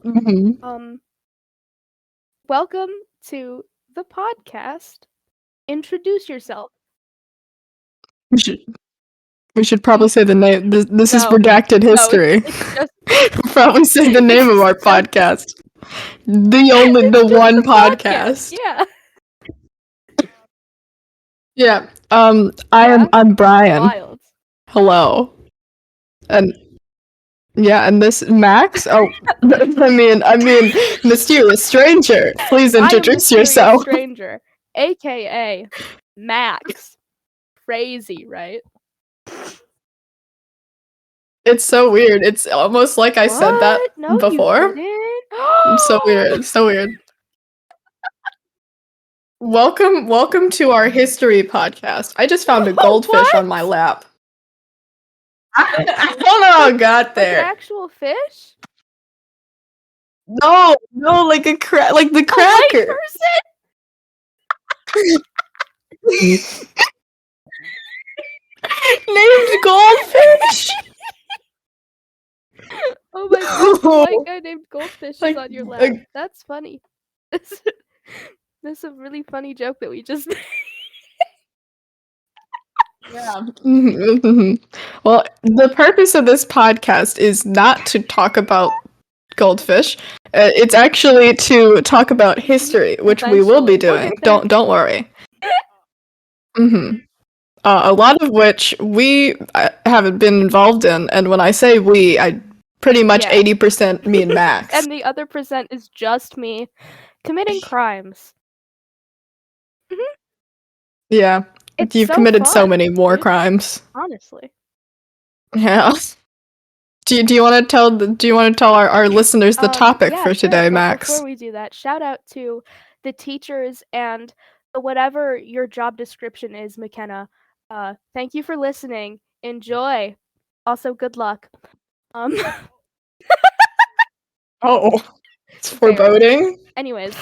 Mm-hmm. Welcome to the podcast. Introduce yourself. We should probably say the name. This is No. Redacted No, History. it's just Probably say the name of our It's just- podcast. The it's just one the podcast. Yeah. Yeah. Yeah? I'm Brian. Wild. Hello. And and this Max. Oh, I mean, mysterious stranger. Please I am introduce Mysterious yourself. Stranger, aka Max. Crazy, right? It's so weird. It's almost like I said that What? No, before. you didn't. It's so weird. It's so weird. Welcome to our history podcast. I just found a goldfish on my lap. I don't know how it got Like there. an actual fish? No, like the A cracker. white person? Named goldfish. Oh my god, the white guy named Goldfish Like, is on your lap. like- That's funny. This is a really funny joke that we just made. Yeah. Well, the purpose of this podcast is not to talk about goldfish. It's actually to talk about history, which we will be Eventually. We'll doing. get there. Don't worry. A lot of which we haven't been involved in, and when I say we, I pretty much Yeah. 80% me and Max. And the other percent is just me committing crimes. Yeah, It's you've so committed so fun, many more dude. crimes. Honestly. Yeah. Do you want to tell our listeners the topic Yeah, for sure, today, but Max? before we do that, shout out to the teachers and whatever your job description is, McKenna. Thank you for listening. Enjoy. Also, good luck. Oh, it's Fair. foreboding. Anyways,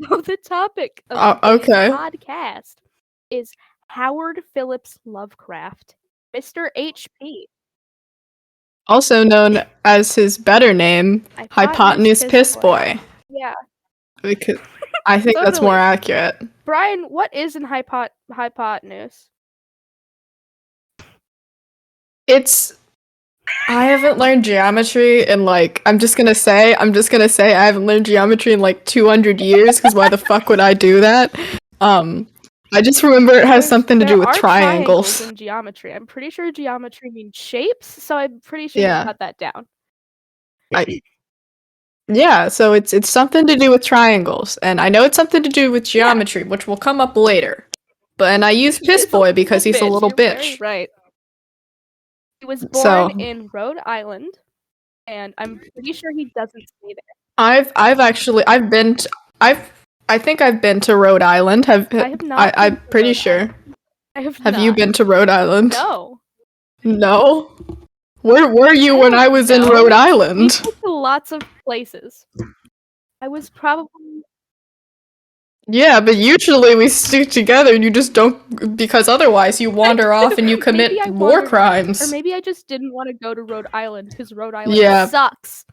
so the topic of today's podcast is Howard Phillips Lovecraft, Mr. HP. Also known as his better name, Hypotenuse Piss Boy. Yeah. Because I think that's more accurate. Brian, what is an hypotenuse? I haven't learned geometry in I'm just gonna say I haven't learned geometry in 200 years, because why the fuck would I do that? I just remember it has something to do with triangles. In geometry. I'm pretty sure geometry means shapes, so I'm pretty sure you got that down. Yeah, so it's something to do with triangles, and I know it's something to do with geometry, which will come up later. And I use Piss Boy because he's a little bitch. Very right. He was born in Rhode Island, and I'm pretty sure he doesn't stay there. I think I've been to Rhode Island. I have not. I'm pretty sure. I have not. Have you been to Rhode Island? No. No? Where were you when I was in Rhode Island? We went to lots of places. I was probably... Yeah, but usually we stick together and you just don't, because otherwise you wander off and you commit more crimes. Or maybe I just didn't want to go to Rhode Island because Rhode Island sucks.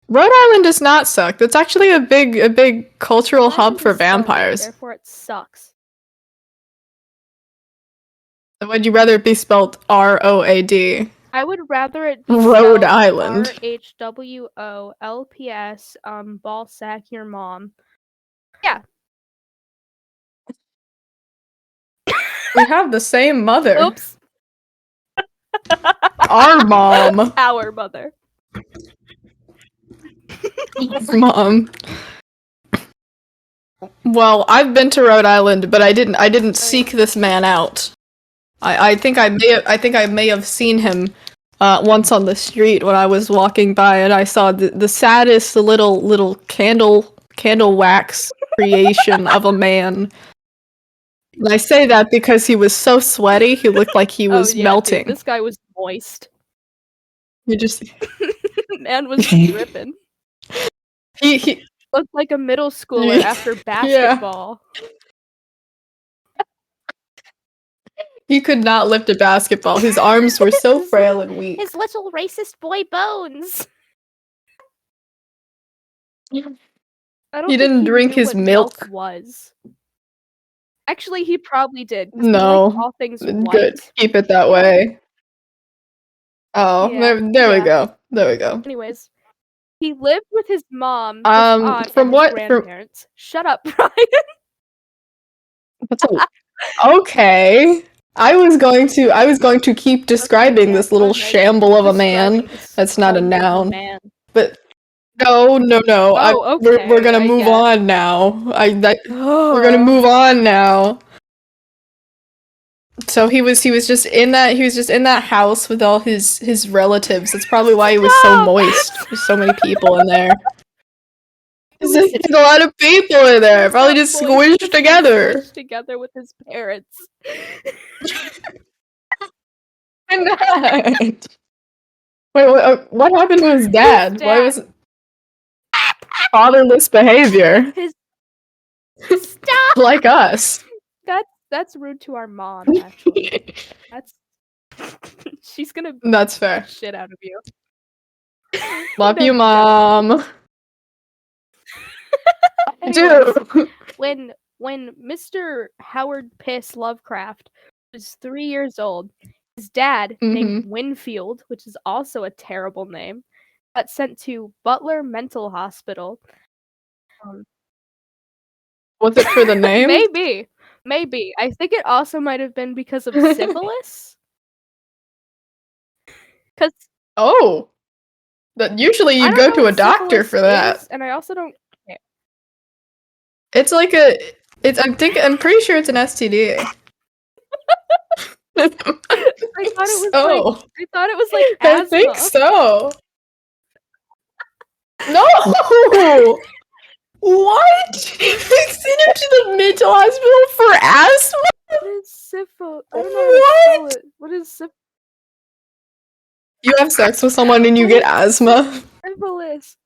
Rhode Island does not suck. That's actually a big cultural hub for vampires. Therefore it sucks. Would you rather it be spelled R-O-A-D? I would rather it be Rhode Island. R-H-W-O-L-P-S, ball sack your mom. Yeah. We have the same mother. Oops. Our mom. Our mother. Mom. Well, I've been to Rhode Island, but I didn't seek this man out. I think I may have seen him once on the street when I was walking by, and I saw the saddest little candle wax creation of a man. And I say that because he was so sweaty, he looked like he was melting. Dude, this guy was moist. You just man was dripping. He looked like a middle schooler after basketball. He could not lift a basketball. His arms were so frail and weak. His little racist boy bones. I don't He think didn't drink knew his what milk. was. Actually, he probably did, 'cause he No. liked all things Good. white. Keep it that way. Oh, Yeah, there we yeah. go. There we go. Anyways, he lived with his mom, his aunt, From and his what? grandparents. Shut up, Brian. Okay. I was going to keep describing Yeah, this go little ahead. shamble of a man. Describing this That's not a homely noun. man. But no. Oh, We're okay, gonna I move guess. on now. We're gonna Ugh. move on now. So he was just in that house with all his relatives. That's probably why he was so Stop! moist. There's so many people in there. He There's was a lot of people in there. was Probably not just moist, squished he was together. squished together with his parents. Why not? Wait, what happened to his dad? Why was fatherless behavior? Stop! Like us. That's rude to our mom, actually. That's she's gonna beat That's the fair. shit out of you. Love No, you, I'm Mom. Anyways, Dude. when Mr. Howard Piss Lovecraft was 3 years old, his dad, named Winfield, which is also a terrible name, got sent to Butler Mental Hospital. Was it for the name? Maybe. I think it also might have been because of syphilis. 'Cause Oh. That usually I you'd don't go know to a what doctor syphilis for that. is, and I also don't care. It's like I'm pretty sure it's an STD. I thought it was like I asthma. think so. No! What? They sent him to the mental hospital for asthma? What is syphilis? I don't know how to spell it. What is syphilis? You have sex with someone and you get asthma. Syphilis.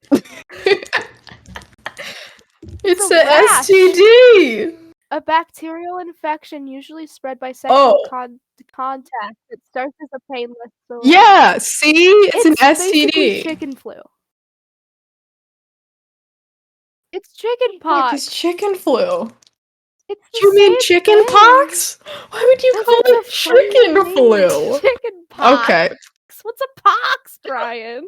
It's a an rash. STD. A bacterial infection usually spread by sexual contact. It starts as a painless sore. Yeah, see? It's an basically STD. chicken flu. It's chicken Fuck pox. is chicken flu? It's the You mean same chicken thing. pox? Why would you call it chicken flu? Chicken pox. Okay. What's a pox, Brian?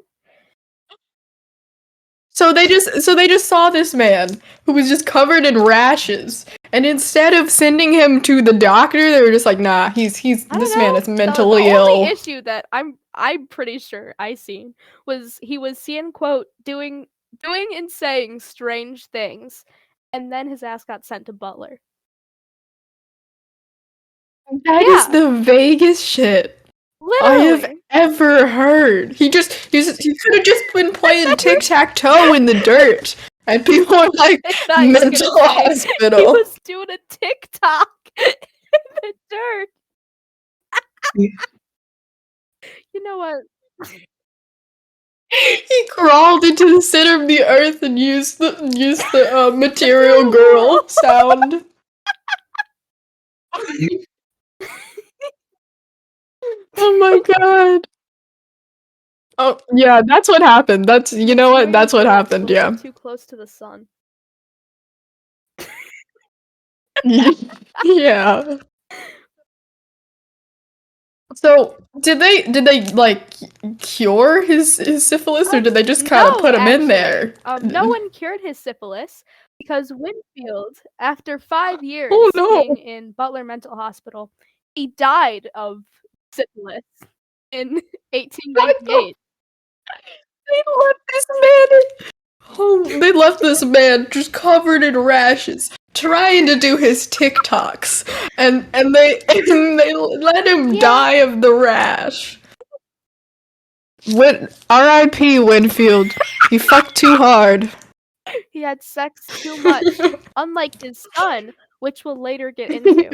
So they just saw this man who was just covered in rashes, and instead of sending him to the doctor, they were just like, "Nah, this man is mentally the ill." only issue that I'm pretty sure I seen was he was seen, quote, doing and saying strange things, and then his ass got sent to Butler. That is the vaguest shit I have Literally. ever heard. He could have just been playing tic-tac-toe in the dirt, and people are like, mental hospital. He was doing a TikTok in the dirt. You know what? He crawled into the center of the earth and used the material girl sound. Oh my god. Oh yeah, that's what happened. That's That's what happened. Yeah. Too close to the sun. Yeah. So did they like cure his syphilis, or did they just kind of put him in there? No one cured his syphilis because Winfield, after 5 years being in Butler Mental Hospital, he died of syphilis in 1898. They left this man just covered in rashes, trying to do his TikToks, and they let him die of the rash. R.I.P. Winfield. He fucked too hard. He had sex too much, unlike his son, which we'll later get into.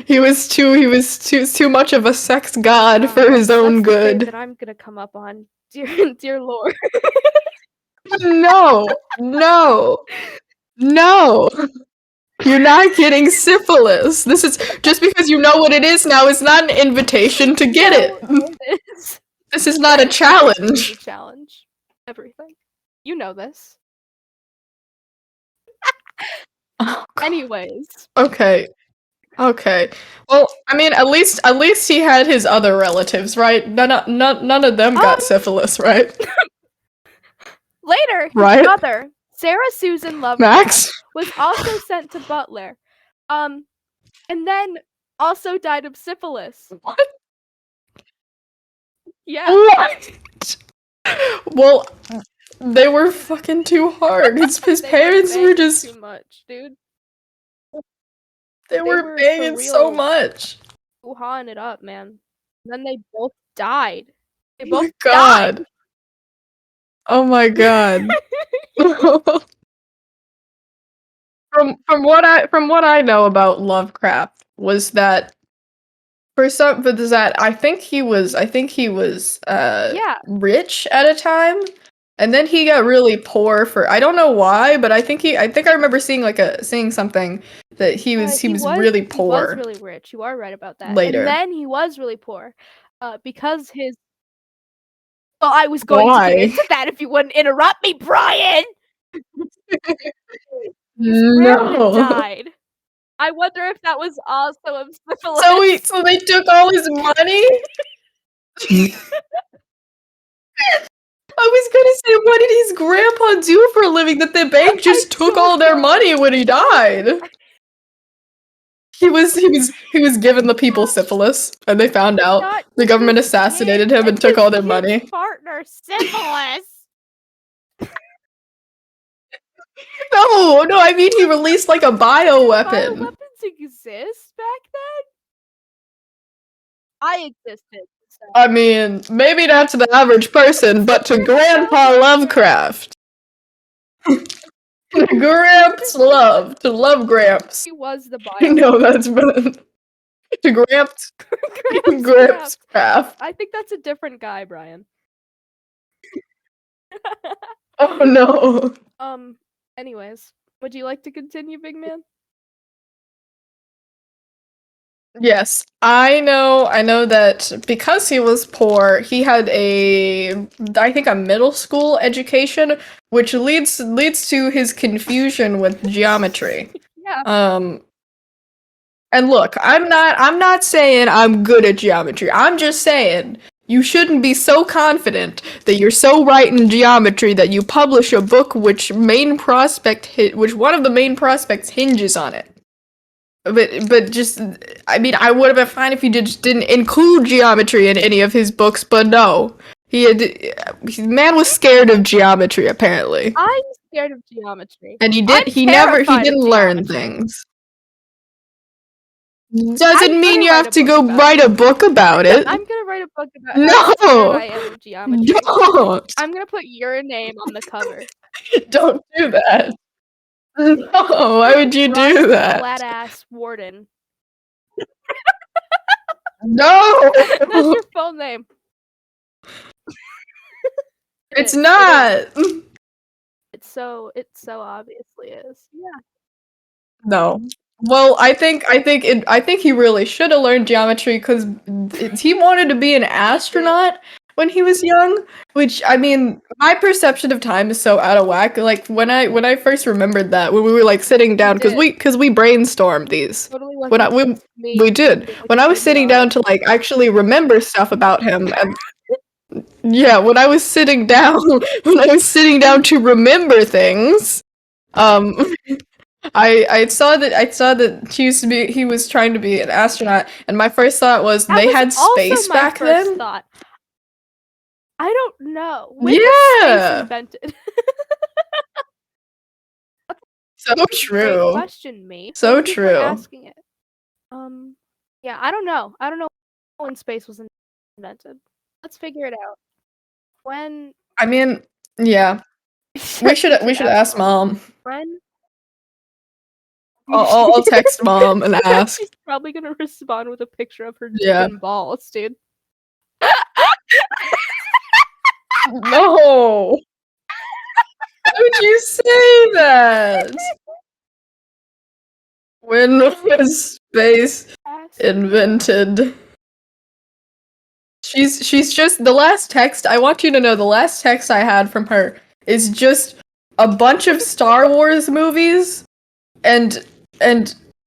He was too much of a sex god for his own good. That I'm gonna come up on, dear Lord. No. You're not getting syphilis. This is just because you know what it is now. It's not an invitation to get it. This is not a It's challenge. a challenge. Everything. You know this. Oh, God. Anyways. Okay. Well, I mean, at least he had his other relatives, right? None of them got syphilis, right? Later, his Right? mother, Sarah Susan Lovecraft, Max? was also sent to Butler. And then also died of syphilis. What? Yeah. What? Well, they were fucking too hard. His parents were just too much, dude. they were were for banging so real much. hoo-hawing it up, man. And then they both died. They Oh both my God. Oh my God. From what I know about Lovecraft was that I think he was Yeah. rich at a time, and then he got really poor for I don't know why, but I think I remember seeing something that he was really poor. He was really rich. You are right about that. Later. And then he was really poor, because his. Well, I was going to get into that if you wouldn't interrupt me, Brian. His grandpa died. I wonder if that was also of syphilis. So they took all his money? I was gonna say, what did his grandpa do for a living that the bank just took all their money when he died? He was giving the people syphilis, and they found out. The government assassinated him and took all their money. Partner syphilis. No, I mean he released like a bioweapon. Bioweapons exist back then? I existed. So. I mean, maybe not to the average person, but to Grandpa Lovecraft. Gramps to love Gramps. He was the bio. No, that's been to Gramps. Gramps Craft. I think that's a different guy, Brian. Oh no. Anyways, would you like to continue, big man? Yes, I know that because he was poor, he had I think a middle school education, which leads to his confusion with geometry. Yeah. And look, I'm not saying I'm good at geometry. I'm just saying you shouldn't be so confident that you're so right in geometry that you publish a book which one of the main prospects hinges on it. But just, I mean, I would have been fine if you just didn't include geometry in any of his books, but no. Man was scared of geometry, apparently. I'm scared of geometry. And he didn't learn things. Doesn't mean you have to go write a book about it. I'm gonna write a book about how scared I am of geometry. Don't! I'm gonna put your name on the cover. Don't do that. No, why would you do that? Flat ass warden. No! That's your full name. It's not! It so obviously is. Yeah. No. Well, I think he really should have learned geometry because he wanted to be an astronaut when he was young. Which, I mean, my perception of time is so out of whack. Like when I first remembered that when we were like sitting down because we brainstormed these. Totally we did when I was sitting down to like actually remember stuff about him. And, yeah, when I was sitting down to remember things, I saw that he was trying to be an astronaut, and my first thought was they had space back then. Thought. I don't know. When was space invented? So true. Great question, me. So true. Asking it. Yeah, I don't know. I don't know when space was invented. Let's figure it out. When? I mean, yeah. we should ask Mom. When? I'll text Mom and ask. She's probably gonna respond with a picture of her dick and balls, dude. No! Why would you say that? When was space invented? She's just the last text. I want you to know the last text I had from her is just a bunch of Star Wars movies and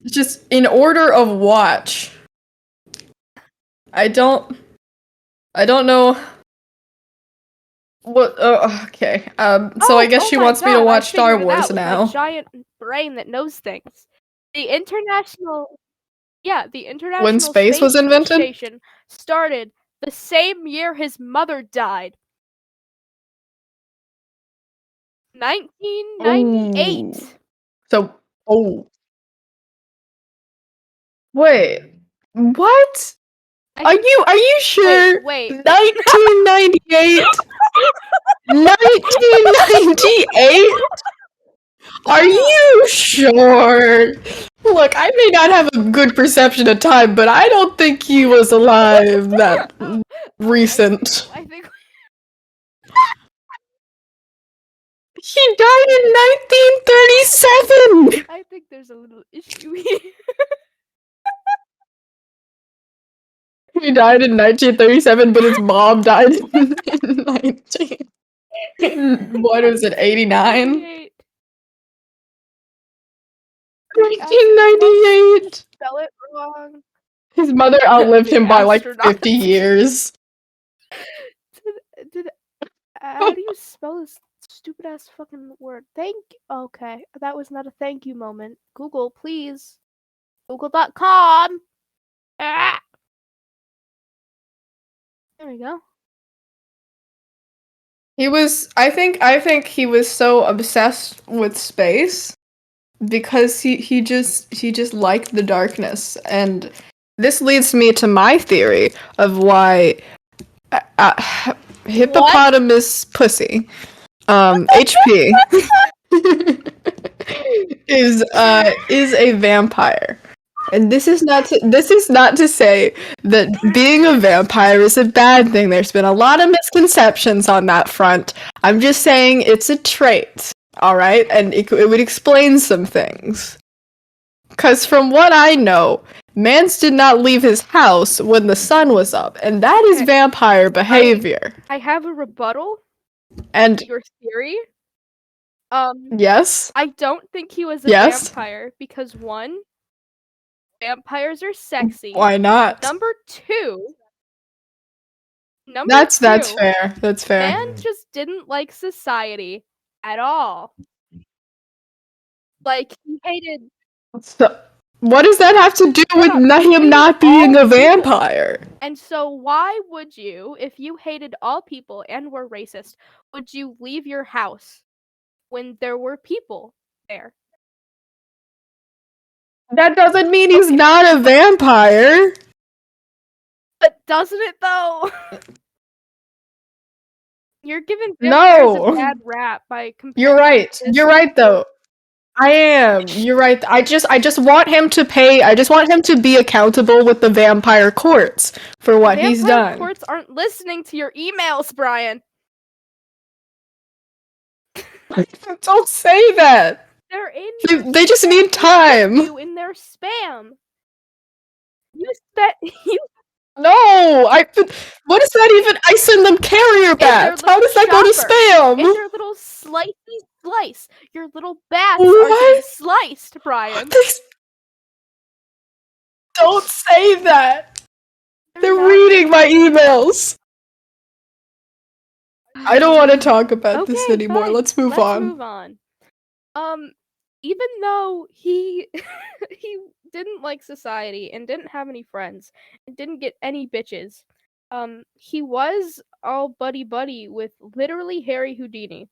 just in order of watch. I don't know what. Okay. So I guess she wants me to watch Star Wars now. My giant brain that knows things. The international When space was invented? Station started the same year his mother died. 1998. Ooh. So, wait, what? Are you sure? Wait. 1998? 1998? Are you sure? Look, I may not have a good perception of time, but I don't think he was alive that recent. I think He died in 1937! I think there's a little issue here. He died in 1937, but his mom died in what was it, 89? 1998! Spell it wrong. His mother outlived him by like 50 years. How do you spell this stupid ass fucking word? Okay, that was not a thank you moment. Google, please. Google.com. Ah. There we go. I think he was so obsessed with space because he just liked the darkness, and this leads me to my theory of why hippopotamus pussy HP is a vampire. And this is not to say that being a vampire is a bad thing. There's been a lot of misconceptions on that front. I'm just saying it's a trait, all right? And it would explain some things. Because from what I know, Mance did not leave his house when the sun was up, and that is vampire behavior. I have a rebuttal. And your theory. Yes. I don't think he was a vampire because one, vampires are sexy. Why not? Number two. That's fair. That's fair. Man just didn't like society at all. Like, he hated. So, what does that have to do with him not being a vampire? And so why would you, if you hated all people and were racist, would you leave your house when there were people there? That doesn't mean he's not a vampire. But doesn't it though? You're giving vampires a bad rap by comparing. You're right. You're right though. I am. You're right. I just want him to pay. I just want him to be accountable with the vampire courts for what he's done. Vampire courts aren't listening to your emails, Brian. Don't say that. They're in. They just need time. You in their spam. No, what is that even? I send them carrier bats. How does that go to spam? In their little slicey slice. Your little bats are getting sliced, Brian. Don't say that. They're reading my emails. I don't want to talk about this anymore. Fine. Let's move on. Move on. Even though he didn't like society and didn't have any friends and didn't get any bitches, he was all buddy with literally Harry Houdini.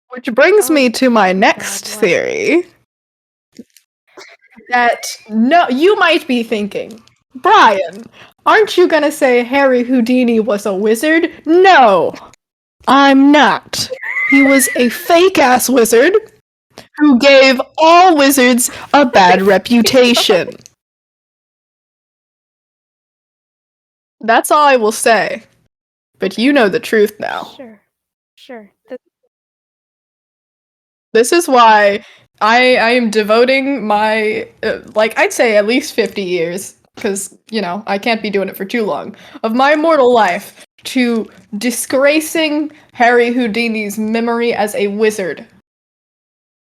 Which brings me to my next theory. That you might be thinking, Brian, aren't you gonna say Harry Houdini was a wizard? No, I'm not. He was a fake-ass wizard who gave all wizards a bad reputation. That's all I will say. But you know the truth now. Sure. This is why I am devoting my, I'd say at least 50 years because, you know, I can't be doing it for too long, of my mortal life to disgracing Harry Houdini's memory as a wizard.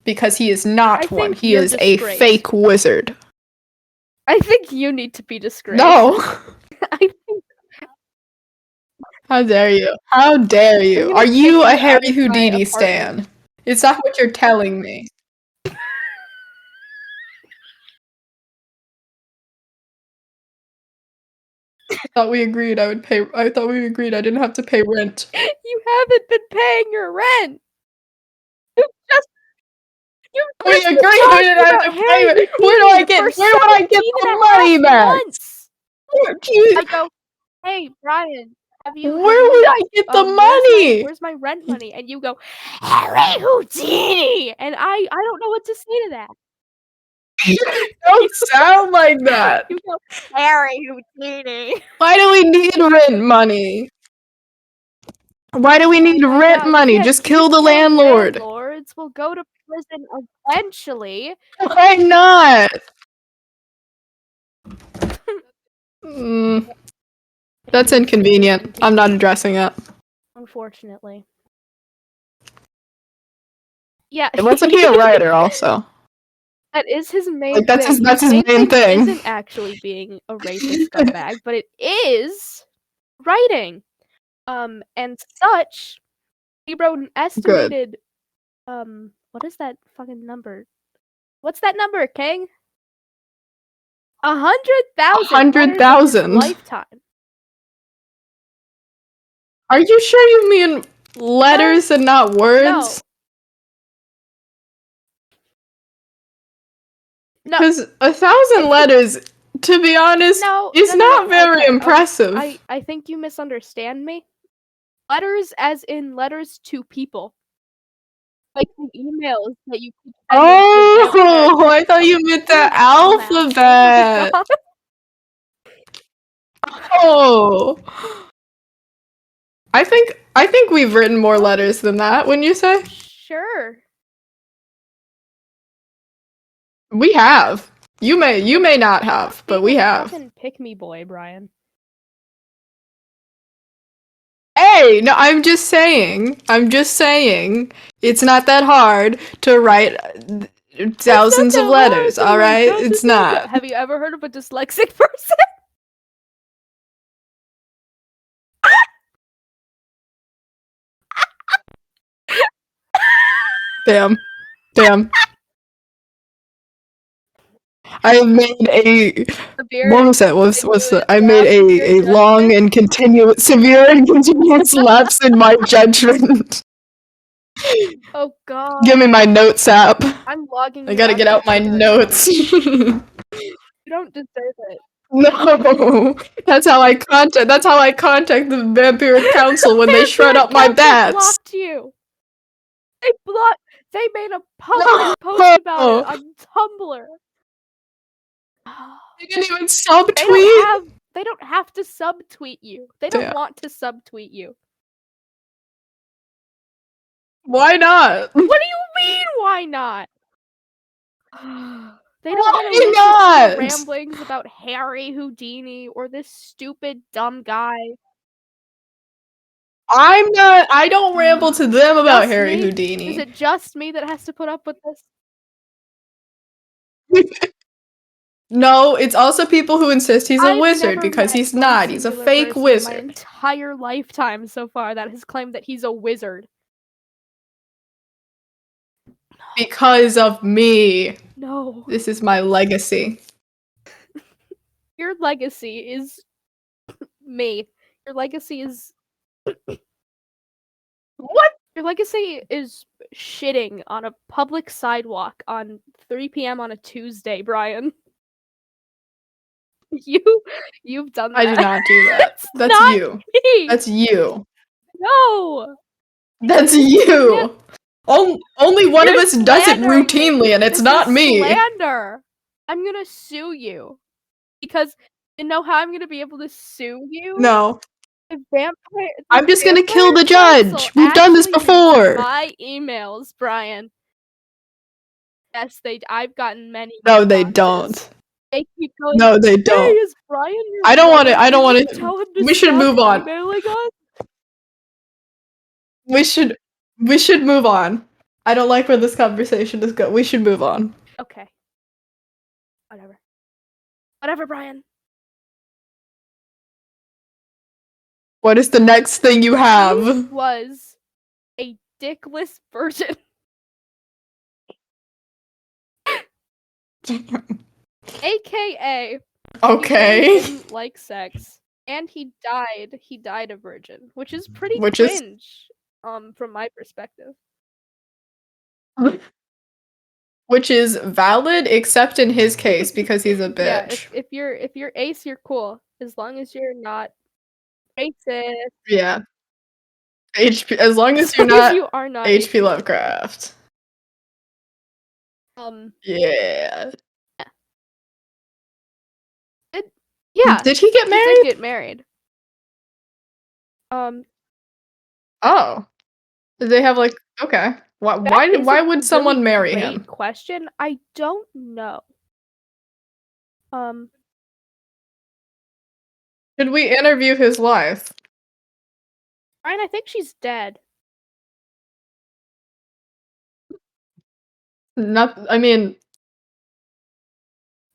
Because he is not one. think He you're is a disgraced. fake wizard. I think you need to be disgraced. No! I think How dare you? How dare you? gonna Are kick you a you out Harry of my Houdini apartment. stan? Is that what you're telling me? I thought we agreed I didn't have to pay rent. You haven't been paying your rent. You We just agreed been we talking didn't have about to pay Harry it. Houdini Where would I get for the 17 money, and a half Max? months. You- I go, hey Brian, Where would I get the money? Where's my rent money? And you go, Harry Houdini, and I don't know what to say to that. Don't sound like that. You go, Harry Houdini. Why do we need rent money? Why do we need rent money? Just kill the landlord. Landlords will go to prison eventually. Why not? That's inconvenient. I'm not addressing it. Unfortunately. Yeah. Wasn't he a writer also? That is his main Like, that's thing. his main thing. Isn't actually being a racist scumbag, but it is writing. And such, he wrote an estimated what is that fucking number? What's that number, King? 100,000. 100,000. Lifetime. Are you sure you mean letters and not words? No. Because 1,000 letters, to be honest, is not very impressive. I think you misunderstand me. Letters as in letters to people. Like the emails that you keep sending to Oh, I thought you meant the alphabet. Oh. I think we've written more letters than that, wouldn't you say? Sure. We have. You may not have, but we have. Fucking pick me boy, Brian. Hey, no, I'm just saying. It's not that hard to write thousands of letters, alright? It's not. Have you ever heard of a dyslexic person? Damn. I made a what was that? I made a long and severe and continuous lapse in my judgment. Oh god. Give me my notes app. I'm logging. I gotta get out my notes. You don't deserve it. No, that's how I contact the Vampiric Council when they shred up my bats. Blocked you. They made a public post about it on Tumblr. They didn't even subtweet. They don't have to subtweet you. They don't want to subtweet you. Why not? What do you mean, why not? They don't want to listen to ramblings about Harry Houdini or this stupid dumb guy. I don't ramble to them about Harry Houdini. Is it just me that has to put up with this? No, it's also people who insist he's a wizard because he's not. He's a fake wizard. My entire lifetime so far that has claimed that he's a wizard. Because of me. No. This is my legacy. Your legacy is me. Your legacy is what? Your legacy is shitting on a public sidewalk on 3 p.m. on a Tuesday, Brian. You've done that. I did not do that. That's you. Me. That's you. No. That's you. Only one of us does it routinely, and it's not me. Slander. I'm gonna sue you because you know how I'm gonna be able to sue you. No. I'm just gonna kill the judge. We've done this before. My emails, Brian. Yes, I've gotten many. No, they don't. They keep going, No, they "Hey, don't. is Brian your I don't want brother? to. I don't Did want you to. tell him to We should stop move on. emailing us?" We should. We should move on. I don't like where this conversation is going. We should move on. Okay. Whatever. Whatever, Brian. What is the next thing you He have? was a dickless virgin. AKA Okay. he didn't like sex. And he died. He died a virgin, which is pretty Which is- cringe, from my perspective. Which is valid, except in his case because he's a bitch. Yeah, if you're ace, you're cool as long as you're not racist. Yeah. HP. As long as As you're long as not you are not HP Lovecraft. Yeah. Yeah. Yeah. Did he get He married? did get married. Oh. Did they have like okay? Why That is why a would someone really marry great him? question. I don't know. Should we interview his wife? Brian, I think she's dead. Not. I mean,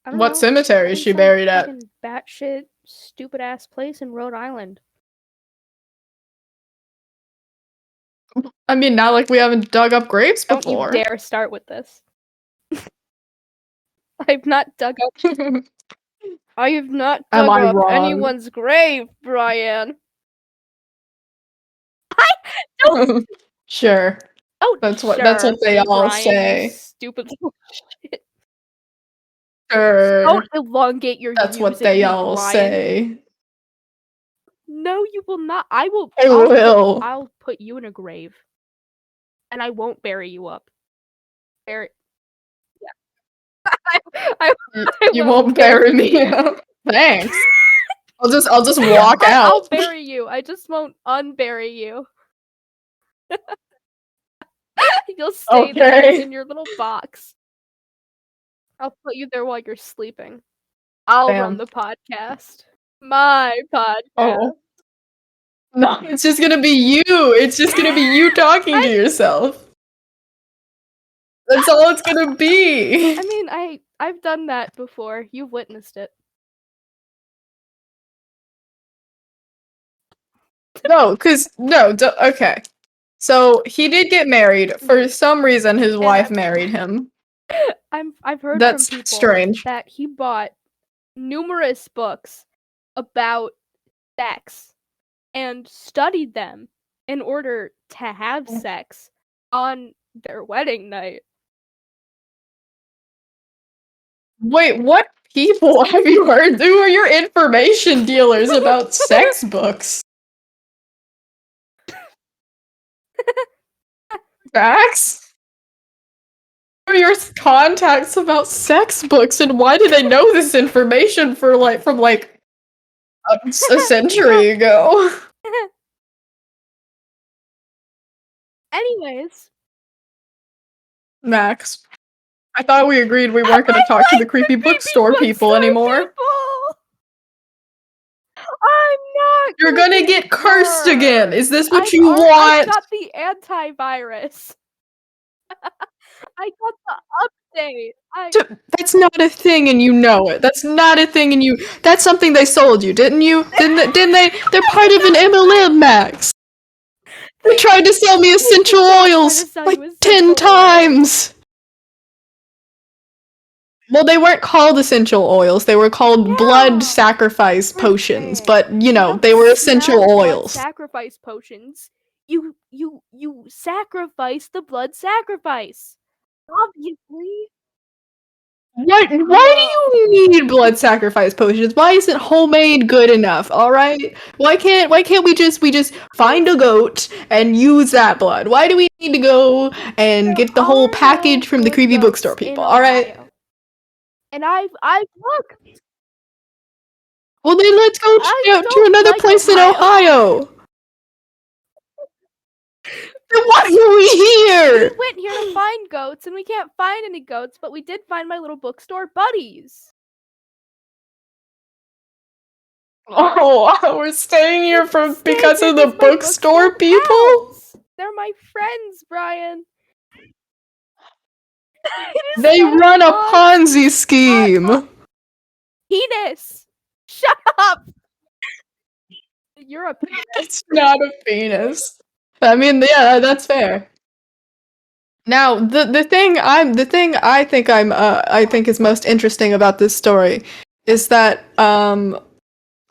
I don't what know. cemetery is In she some buried at? fucking batshit stupid ass place in Rhode Island. I mean, not like we haven't dug up graves Don't before. you dare start with this. I've not dug up. I have not Am dug I up wrong? anyone's grave, Brian. Sure. Oh, That's what they all Brian, say. you stupid little shit. Sure. Don't elongate your That's what using they me, all Brian. say. No, you will not. I will. will. I'll put you in a grave, and I won't bury you up. Bury. Yeah. I You won't bury me up. Thanks. I'll just walk out. I'll bury you. I just won't unbury you. You'll stay there Okay. in your little box. I'll put you there while you're sleeping. I'll run the podcast. My podcast. Oh. No, it's just gonna be you. It's just gonna be you talking to yourself. That's all it's gonna be. I mean, I've done that before. You've witnessed it. Okay. So he did get married. For some reason, his wife married him. I've heard That's from people strange. that he bought numerous books about sex and studied them in order to have sex on their wedding night. Wait, what people have you heard? Who are your information dealers about sex books? Facts? Who are your contacts about sex books, and why do they know this information from a century ago? Anyways, Max, I thought we agreed we weren't going to talk to the creepy bookstore people anymore. I'm not. You're gonna get cursed again. Is this what I've you want? I got the antivirus. I got the update. That's not a thing, and you know it. That's not a thing, and that's something they sold you, didn't you? Didn't they? They're part of an MLM, Max. They tried to sell me essential oils like 10 times. Well, they weren't called essential oils. They were called blood sacrifice potions, but they were essential oils. Blood sacrifice potions. You sacrifice the blood sacrifice. Obviously. Why do you need blood sacrifice potions? Why isn't homemade good enough? All right? Why can't we just find a goat and use that blood? Why do we need to go and get the whole package from the creepy bookstore people? All right? And I've looked. Well, then let's go to another place in Ohio. Then why are we here? We went here to find goats, and we can't find any goats, but we did find my little bookstore buddies. Oh, we're staying here because of the Because my bookstore people? pals. They're my friends, Brian. They run a Ponzi scheme. Penis. Shut up. You're a penis. It's not a penis. I mean, yeah, that's fair. Now, the thing I think is most interesting about this story is that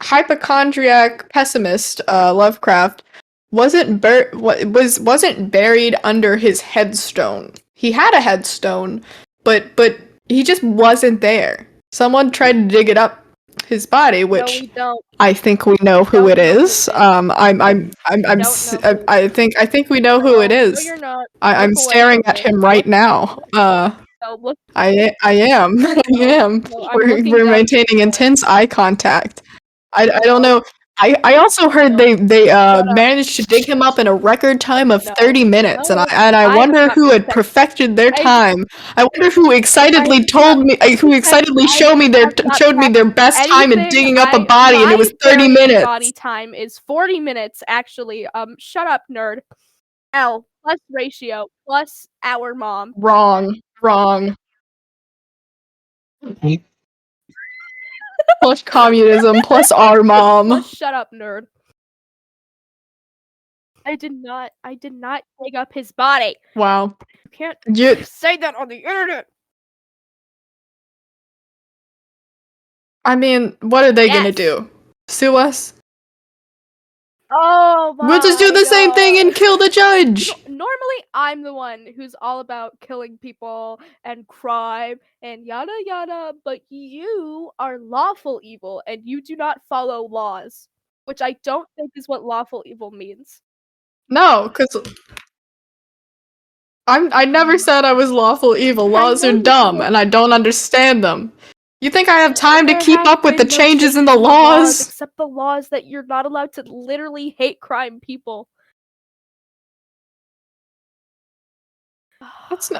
hypochondriac pessimist Lovecraft wasn't buried under his headstone. He had a headstone, but he just wasn't there. Someone tried to dig it up his body, which No, we don't. I think we know who it is. I think we know who it is. No, you're not. I'm Look away staring from at me. him right now. No, look. I am. I am. No, I'm looking We're down maintaining at you. intense eye contact. I don't know. I also heard No. they Shut up. managed to dig him up in a record time of No. 30 minutes, No, and I I wonder have not who had perfected- perfected their I- time. I wonder who excitedly showed me their best time in digging up a body, and it was 30 minutes. Body time is 40 minutes, actually. Shut up, nerd. L plus ratio plus our mom. Wrong. Plus communism plus our mom. Plus shut up, nerd. I did not dig up his body. Wow. You can't You say that on the internet. I mean, what are they gonna Yes. do? Sue us? Oh my We'll just do the same thing and God. kill the judge. Normally, I'm the one who's all about killing people and crime and yada yada, but you are lawful evil and you do not follow laws, which I don't think is what lawful evil means. No, because I never said I was lawful evil. Laws I are know you dumb, did. and I don't understand them. You think I have time to There keep have up with the been no changes in the laws, laws? except the laws that you're not allowed to literally hate crime people.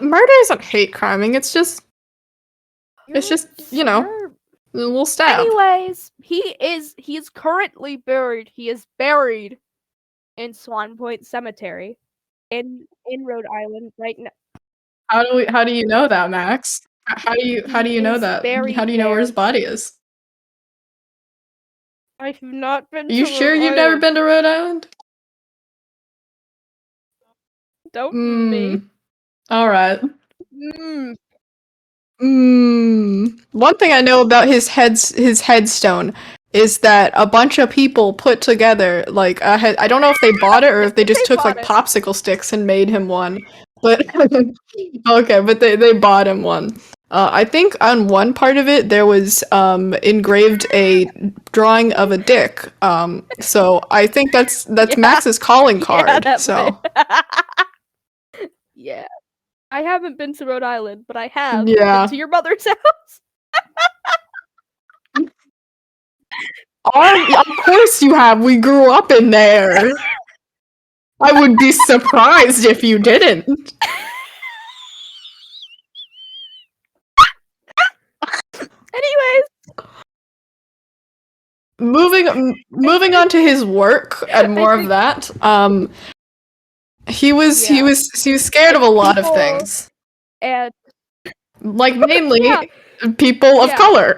Murder isn't hate criming. It's just you know, You're- a little stab. Anyways, he's currently buried. He is buried in Swan Point Cemetery in Rhode Island right now. How do you know that, Max? How do you know is that? buried How do you know where his there. body is? I have not been Are you to sure Rhode you've never Island. been to Rhode Island? Don't me. All right. Mm. One thing I know about his headstone is that a bunch of people put together like a head. I don't know if they bought it or if they just They took like bought it. popsicle sticks and made him one. But okay, but they bought him one. I think on one part of it there was engraved a drawing of a dick. So I think that's Yeah. Max's calling card. Yeah, so yeah. I haven't been to Rhode Island, but I have yeah. been to your mother's house. Of course you have. We grew up in there. I would be surprised if you didn't. Anyways, moving on to his work and more of that. He was scared of a lot of people things, and like mainly Yeah. people of Yeah. color.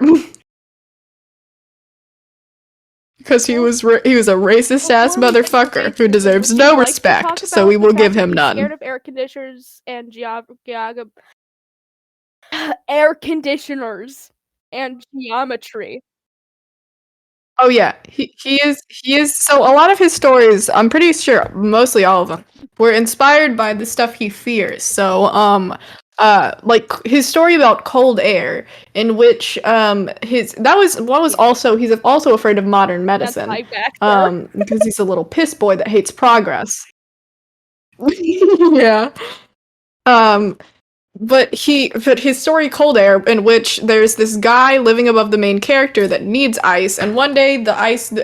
Because he was a racist ass Before we get to motherfucker Jason, who deserves would no you like to respect. talk So about we the will fact give that him he's none. Scared of air conditioners and geometry. Oh yeah, he is. So a lot of his stories, I'm pretty sure, mostly all of them, were inspired by the stuff he fears. So like his story about cold air, in which he's also afraid of modern medicine. That's my back there. Because he's a little piss boy that hates progress. Yeah. But his story Cold Air, in which there's this guy living above the main character that needs ice, and one day the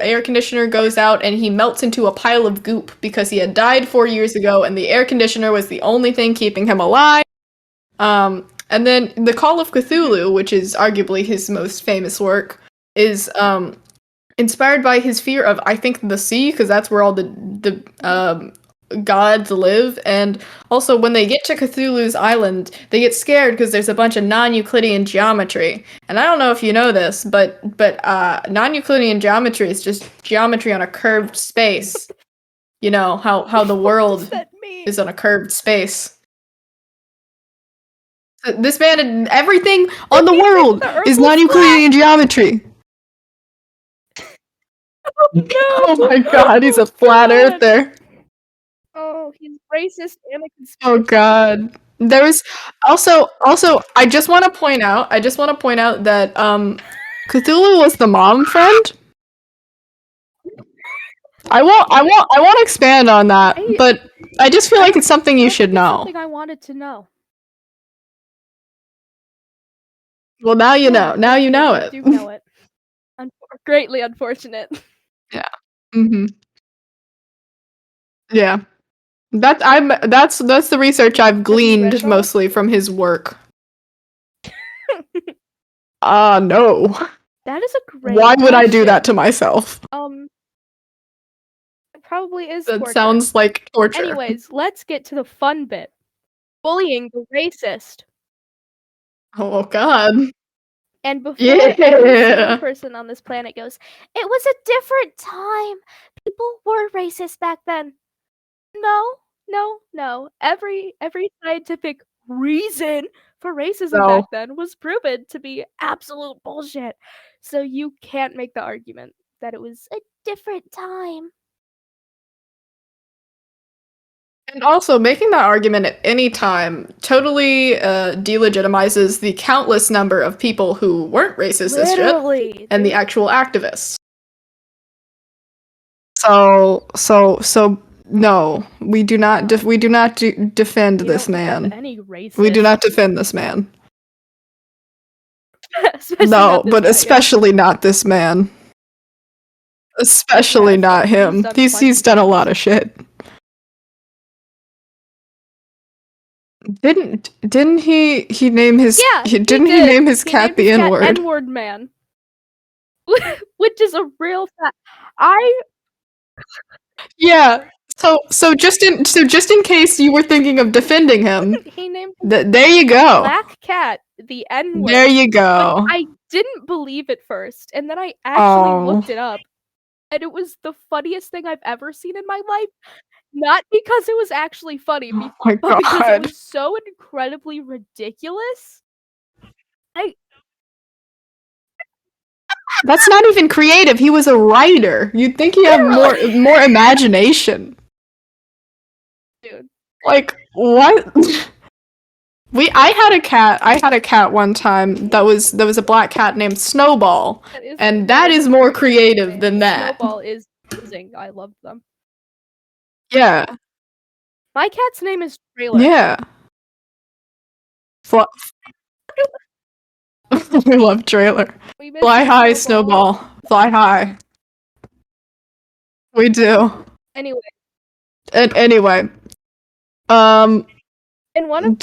air conditioner goes out and he melts into a pile of goop because he had died 4 years ago and the air conditioner was the only thing keeping him alive. And then The Call of Cthulhu, which is arguably his most famous work, is inspired by his fear of, I think, the sea, because that's where all the gods live. And also, when they get to Cthulhu's island, they get scared because there's a bunch of non-Euclidean geometry. And I don't know if you know this, but non-Euclidean geometry is just geometry on a curved space. You know how the world is on a curved space. This man and everything on the world is non-Euclidean geometry. Oh, no. Oh my god, he's a flat earther. Oh, he's racist and a conspiracy. Oh god. There was also I just want to point out that Cthulhu was the mom friend. I won't expand on that, but I just feel like it's something you should know. Something I wanted to know. Well, now you know. Now you know it. I do know it. Greatly unfortunate. Yeah. Mhm. Yeah. That's the research I've gleaned mostly from his work. No. That is a great Why would I do question. that to myself? It probably is That torture. sounds like torture. Anyways, let's get to the fun bit. Bullying the racist. Oh god. And before every single person on this planet goes, it was a different time. People were racist back then. No. Every scientific reason for racism back then was proven to be absolute bullshit. So you can't make the argument that it was a different time. And also, making that argument at any time totally delegitimizes the countless number of people who weren't racist as shit and the actual activists. So no, we do not defend this man. We do not defend this man. No, but especially not this man. Especially not him. He's done a lot of shit. Didn't he name his he name his cat the N-word? N-word man. Which is a real fact. Yeah. So just in case you were thinking of defending him, he named there you go. Black cat the N-word. There you go. But I didn't believe it first, and then I actually looked it up, and it was the funniest thing I've ever seen in my life. Not because it was actually funny, but because it was so incredibly ridiculous. That's not even creative. He was a writer. You'd think he had more imagination. Dude. Like, what? I had a cat one time that was a black cat named Snowball. And that is more creative than that. Snowball is amazing. I love them. Yeah. My cat's name is Trailer. Yeah. We love Trailer. Fly high, Snowball. Fly high. We do. Anyway. Anyway. And one of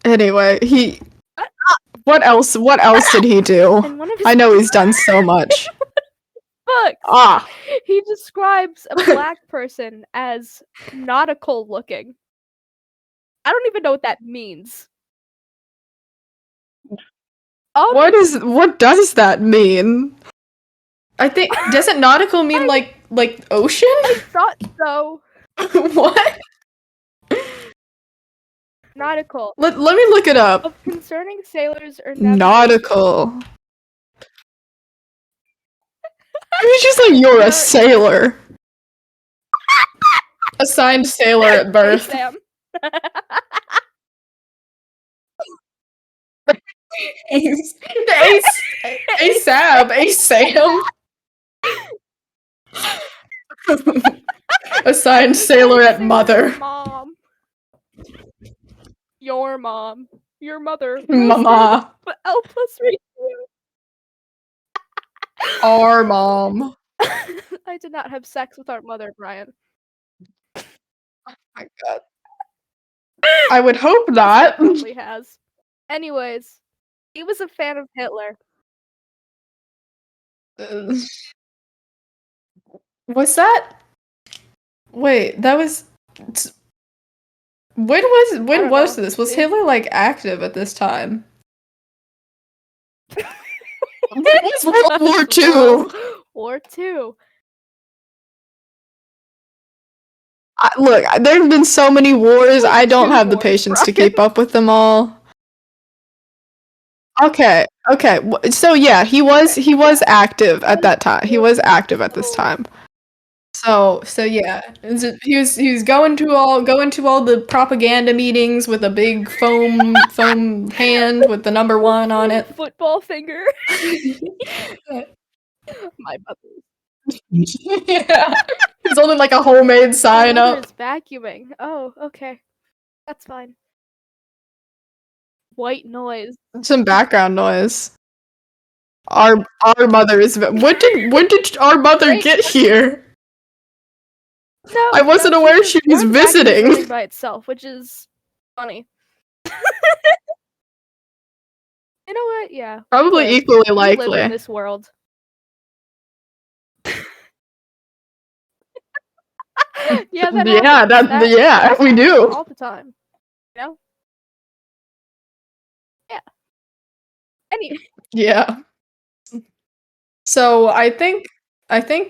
anyway, he. What else did he do? I know he's done so much. Books. He describes a black person as nautical looking. I don't even know what that means. What does that mean? I think doesn't nautical mean like ocean? I thought so. What? Nautical. Let me look it up. Of concerning sailors or nautical. It's just like you're a sailor. Assigned sailor at birth. Hey, Sam. Sam. Assigned sailor at mother. Mom. Your mom. Your mother. Mama. L plus ratio. Our mom. I did not have sex with our mother, Brian. Oh my god. I would hope not. Probably has. Anyways, he was a fan of Hitler. Was that? Wait, that was. When was this? Was Hitler like active at this time? When was World War II? War II. Look, there have been so many wars. I don't have the Wars, patience to Brian. keep up with them all. Okay. So yeah, he was active at that time. He was active at this time. So yeah, he was going to all the propaganda meetings with a big foam hand with the number 1 on it. Football finger. My mother. Yeah, it's only like a homemade sign My mother up. is vacuuming. Oh, okay, that's fine. White noise. Some background noise. Our mother is. When did our mother get here? No, I wasn't aware she was visiting. by itself, which is funny. You know what? Yeah. Probably equally likely. We live in this world. Yeah, that happens. Yeah, we do. All the time. You know? Yeah. Yeah. So I think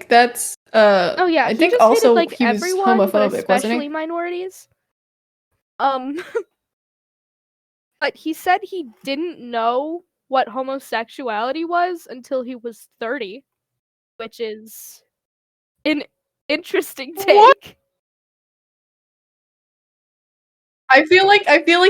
that's Oh yeah, I he think just also hated, like, he was everyone, but homophobic, wasn't especially he? minorities. But he said he didn't know what homosexuality was until he was 30, which is an interesting take. What? I feel like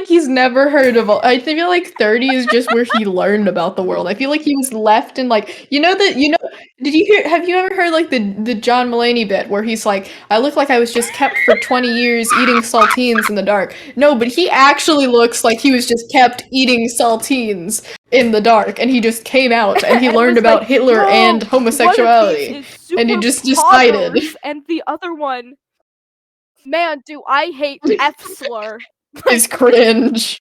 he's never heard of. I feel like 30 is just where he learned about the world. I feel like he was left in like Did you hear? Have you ever heard like the John Mulaney bit where he's like, "I look like I was just kept for 20 years eating saltines in the dark." No, but he actually looks like he was just kept eating saltines in the dark, and he just came out and he And learned was about like, Hitler "No, and homosexuality, one of these is and he Super just decided. Poggers, and the other one, man, do I hate F slur." Is cringe.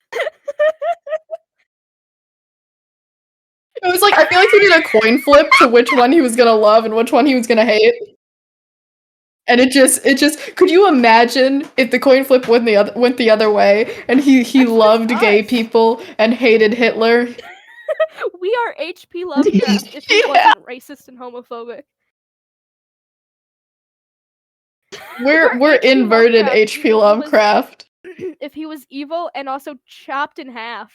It was like I feel like he did a coin flip to which one he was gonna love and which one he was gonna hate. And it just could you imagine if the coin flip went the other way and he loved gay people and hated Hitler? We are HP Lovecraft if he Yeah. wasn't racist and homophobic. We're inverted HP Lovecraft. If he was evil and also chopped in half.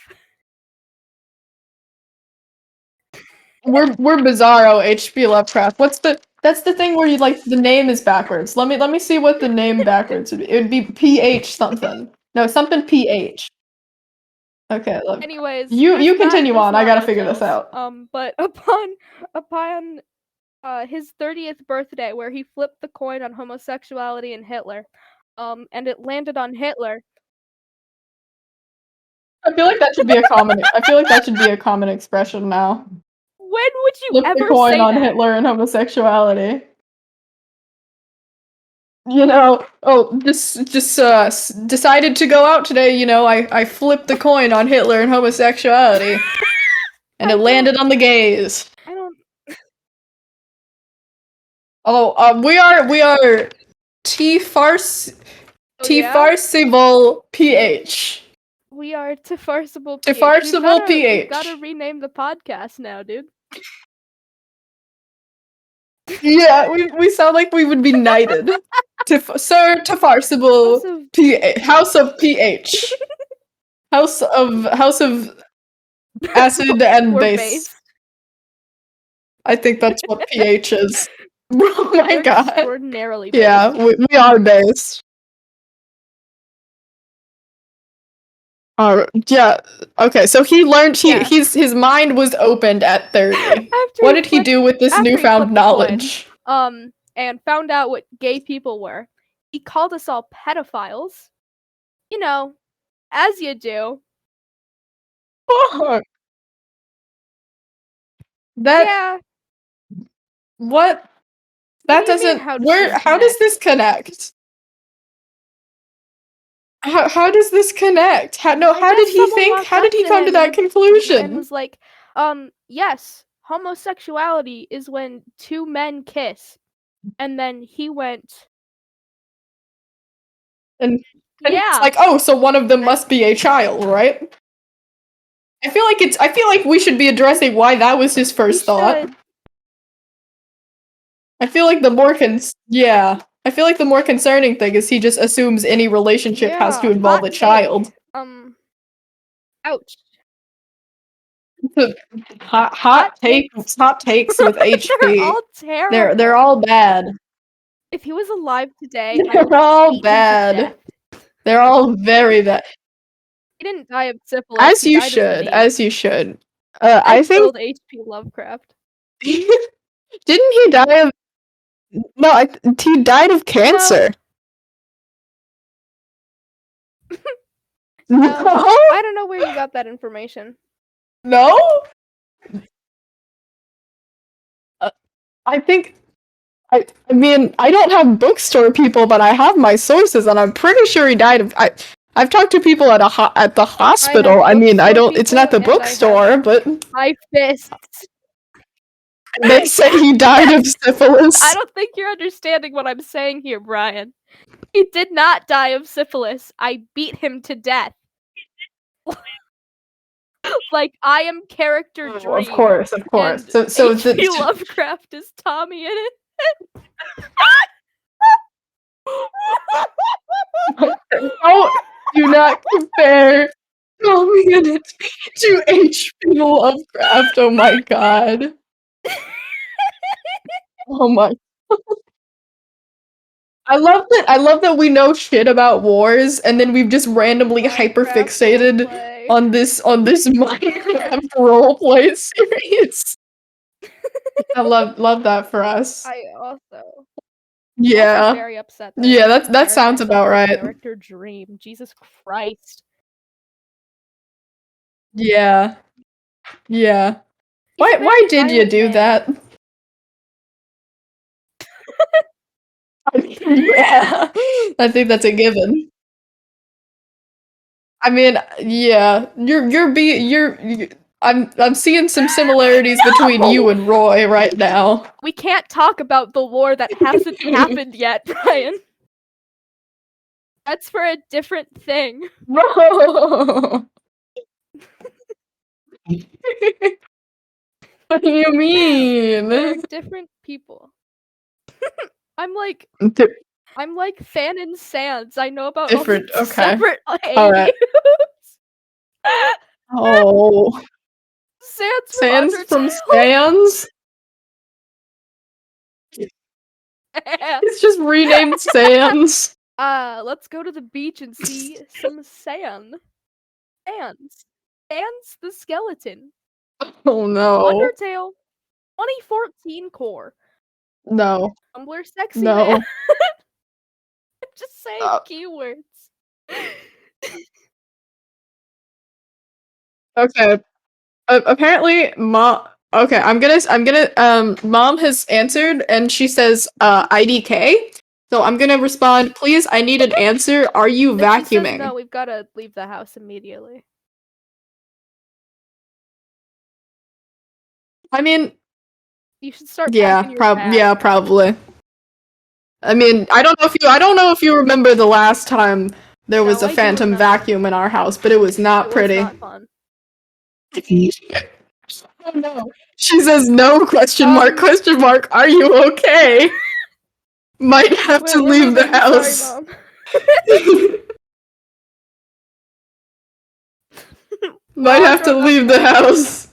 We're Bizarro HP Lovecraft. That's the thing where you like the name is backwards. Let me see what the name backwards would be. It would be PH something. No, something PH. Okay, look. Anyways, You continue on. I gotta figure this out. But upon his 30th birthday, where he flipped the coin on homosexuality and Hitler, and it landed on Hitler. I feel like that should be a common. I feel like that should be a common expression now. When would you Flip ever the coin say on that? Hitler and homosexuality. Just decided to go out today. I flipped the coin on Hitler and homosexuality, and it landed on the gays. I don't. We are T-farcible PH. We are T-farcible PH. T-farcible PH. We've gotta rename the podcast now, dude. Yeah, we sound like we would be knighted. Sir T-farcible PH. House of PH. House of acid and base. I think that's what PH is. Oh my god. Extraordinarily based. Yeah, we are based. Yeah. Okay, so he learned his mind was opened at 30. What did he do with this newfound knowledge? And found out what gay people were. He called us all pedophiles. You know, as you do. Fuck. Yeah. What? That doesn't. How does this connect? How does this connect? How did he think? How did he come to that conclusion? And was like, yes, homosexuality is when two men kiss. And then he went, and it's yeah. like, oh, so one of them must be a child, right? I feel like we should be addressing why that was his first thought. Should. I feel like the more I feel like the more concerning thing is he just assumes any relationship has to involve hot a child. Ouch. Hot takes with They're HP. all terrible. They're all bad. If he was alive today, I would They're all beat him to bad. death. They're all very bad. He didn't die of syphilis. As he you died should. Of As you should. I think killed HP Lovecraft. didn't he die of? No, he died of cancer. No. I don't know where you got that information. No? I think I mean, I don't have bookstore people, but I have my sources, and I'm pretty sure he died of. I've talked to people at the hospital. I mean, I don't. It's not the bookstore, but my fists. They said he died of syphilis. I don't think you're understanding what I'm saying here, Brian. He did not die of syphilis. I beat him to death. Like, I am character Dream. Of course. And So H.P. Lovecraft is Tommy in it. Do not compare Tommy in it to H.P. Lovecraft. Oh my god. Oh my. I love that we know shit about wars, and then we've just randomly hyperfixated on this Minecraft roleplay series. I love that for us. I also. Yeah. I'm very upset. Yeah, that sounds about right. Character Dream. Jesus Christ. Yeah. Yeah. Why did you do that? Yeah. I think that's a given. I mean, yeah. I'm seeing some similarities between you and Roy right now. We can't talk about the war that hasn't happened yet, Brian. That's for a different thing. No. What do you mean? They're different people. I'm like Fanon Sands. I know about different. all Okay. separate All right. Oh. Sands from Sands? It's just renamed Sands. Let's go to the beach and see some sand. Sands the skeleton. Oh no. Undertale 2014 core. No. Tumblr sexy No. man. I'm just saying keywords. Okay. Apparently, mom. Okay, I'm gonna. Mom has answered, and she says, IDK. So I'm gonna respond. Please, I need an answer. Are you vacuuming? She says, no, we've gotta leave the house immediately. I mean, you should start. Yeah, probably. I mean, I don't know if you remember the last time there was a phantom vacuum in our house, but it was not pretty. It was not fun. Oh no. She says no, question mark, are you okay? Might have to leave the house. Sorry, Mom. Might have to leave the house.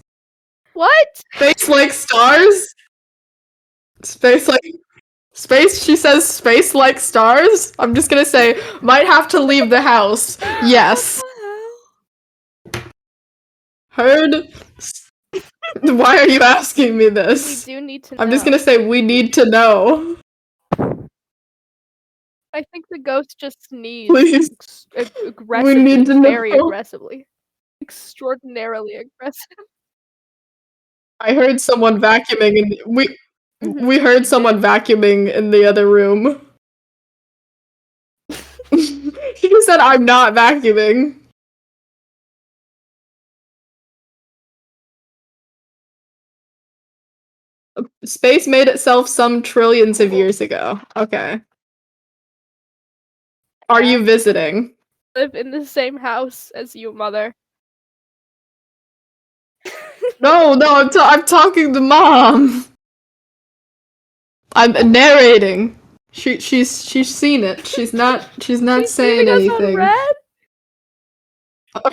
What? Space like stars? She says space like stars? I'm just gonna say, might have to leave the house. Yes. Heard? Why are you asking me this? We do need to know. I'm just gonna say, we need to know. I think the ghost just sneezed. Please. Aggressively. We need to know. Very aggressively. Extraordinarily aggressive. I heard someone vacuuming and we heard someone vacuuming in the other room. He said, I'm not vacuuming. Space made itself some trillions of years ago. Okay. Are you visiting? Live in the same house as you, mother. No, I'm talking to mom. I'm narrating. She's seen it. She's not She's saying leaving us on anything. red?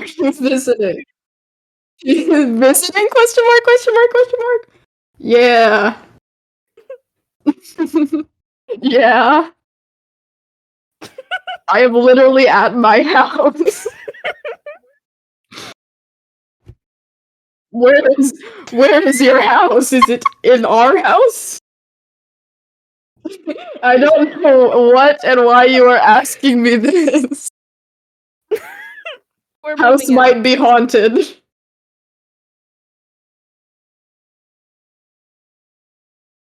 She's visiting. She's visiting? Question mark? Question mark? Question mark? Yeah. Yeah. I am literally at my house. Where is your house? Is it in our house? I don't know what and why you are asking me this. House might be haunted.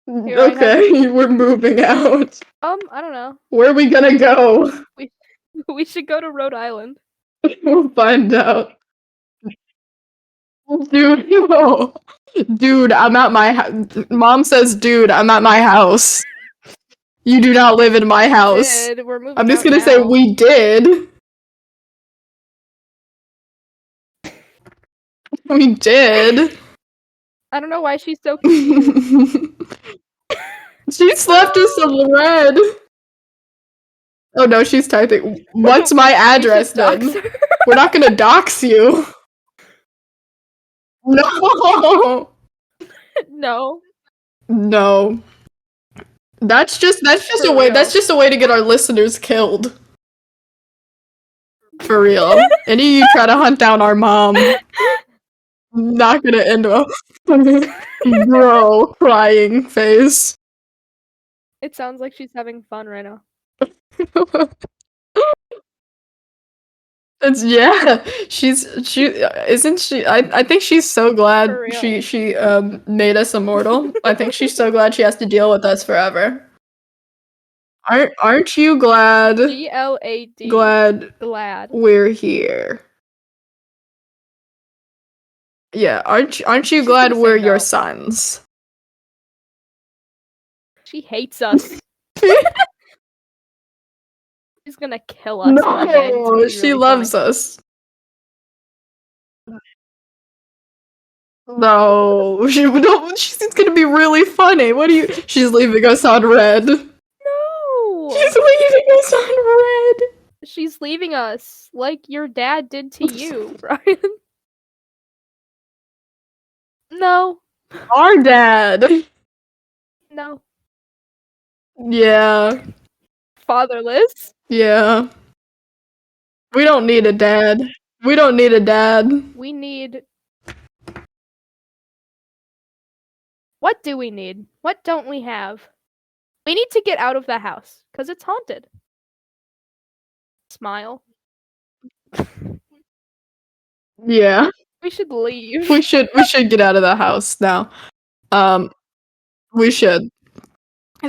Okay, we're moving out. I don't know. Where are we gonna go? We should go to Rhode Island. We'll find out. Dude, no. Dude, I'm at my house. Mom says, dude, I'm at my house. You do not live in my house. We're moving I'm just out gonna say now. we did. We did. I don't know why she's so confused. She slapped us on red. Oh no, she's typing. What's my address then? We're not gonna dox you. No. No. No. That's just a way. That's just a way to get our listeners killed. For real. Any of you try to hunt down our mom, not gonna end well. Bro, crying face. It sounds like she's having fun right now. Yeah, she isn't she? I think she's so glad she made us immortal. I think she's so glad she has to deal with us forever. Aren't you glad? GLAD. Glad we're here. Yeah, aren't you glad we're your sons? She hates us. She's gonna kill us one day. No, she loves us. No, she's gonna be really funny. What are you? She's leaving us on red. No. She's leaving us on red. She's leaving us like your dad did to you, Brian. No. Our dad. No. Yeah. Fatherless. Yeah. We don't need a dad. We don't need a dad. We need... What do we need? What don't we have? We need to get out of the house, because it's haunted. Smile. Yeah. We should leave. We should get out of the house now. We should.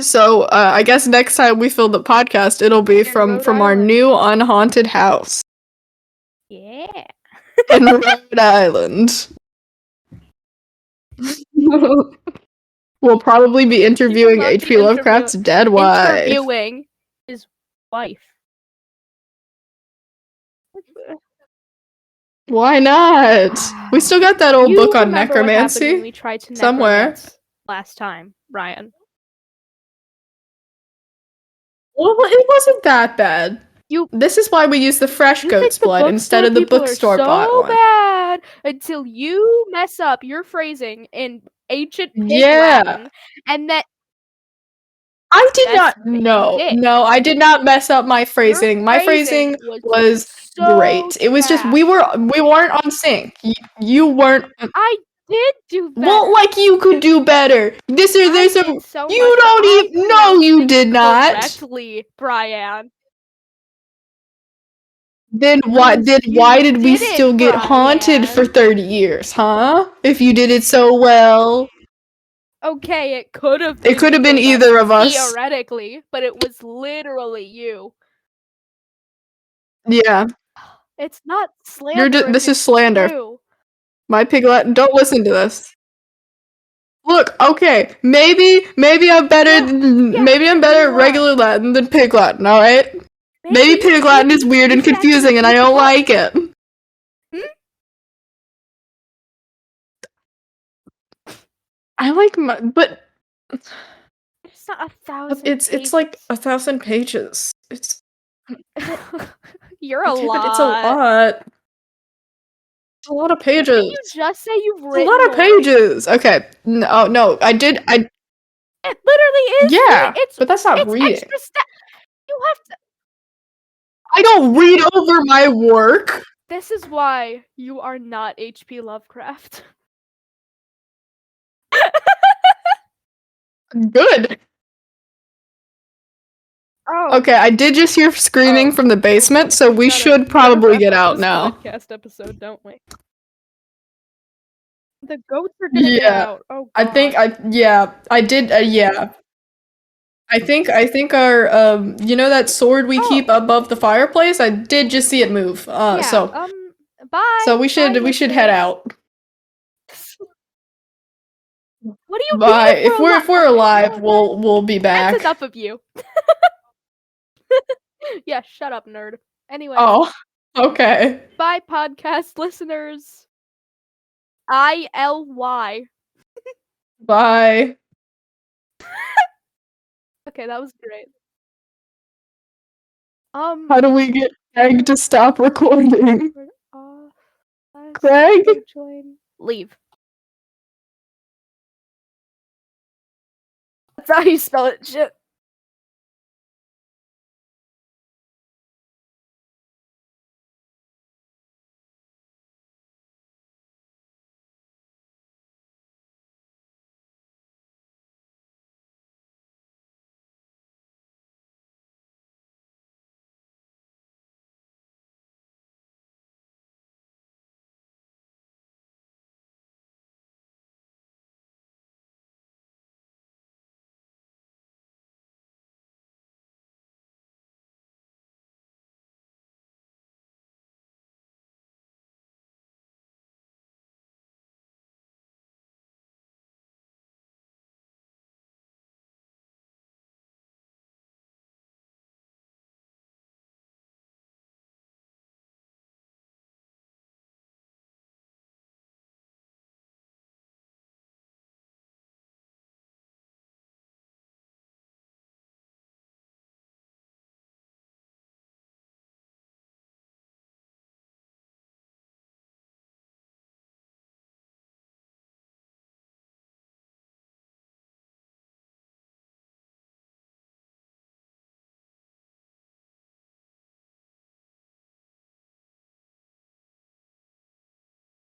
So, I guess next time we film the podcast, it'll be from our new unhaunted house. Yeah. In Rhode Island. We'll probably be interviewing HP Lovecraft's dead wife. Interviewing his wife. Why not? We still got that old book on necromancy We tried to somewhere last time, Ryan. Well, it wasn't that bad. This is why we use the fresh goat's blood instead of the bookstore bought one. Bad until you mess up your phrasing in ancient Latin, and that I did not. No, I did not mess up my phrasing. My phrasing was great. It was just we weren't on sync. You weren't. I did do better. Well, like you could do better. There's a you don't even. No, you did not. Correctly, Brian. Then why did we still get haunted for 30 years, huh? If you did it so well. Okay, it could have been. It could have been either of us. Theoretically, but it was literally you. Yeah. It's not slander. This is slander. True. My piglet, don't listen to this. Look, okay, maybe I'm better maybe I'm better at you regular Latin than Pig Latin, alright? Maybe Pig Latin is weird and confusing and I don't like it. I like but It's not 1,000 it's like 1,000 pages. It's You're a okay, lot. but it's a lot. It's a lot of pages. Did you just say you've written a lot of more? pages. Okay. No, I did. It literally is. Yeah, but that's not reading. Extra you have to. I don't read over my work. This is why you are not HP Lovecraft. Good. Oh. Okay, I did just hear screaming from the basement, so we should probably get out now. Podcast episode, don't we? The goats are gonna get out. Oh, God. I did. Yeah. I think our you know that sword we keep above the fireplace? I did just see it move. So bye. So we should head out. What do you Bye. mean? If we're alive, we'll be back. That's enough of you. Yeah, shut up, nerd. Anyway. Oh, okay. Bye, podcast listeners. ILY. Bye. Okay, that was great. How do we get Craig to stop recording? Craig? Leave. That's how you spell it, shit.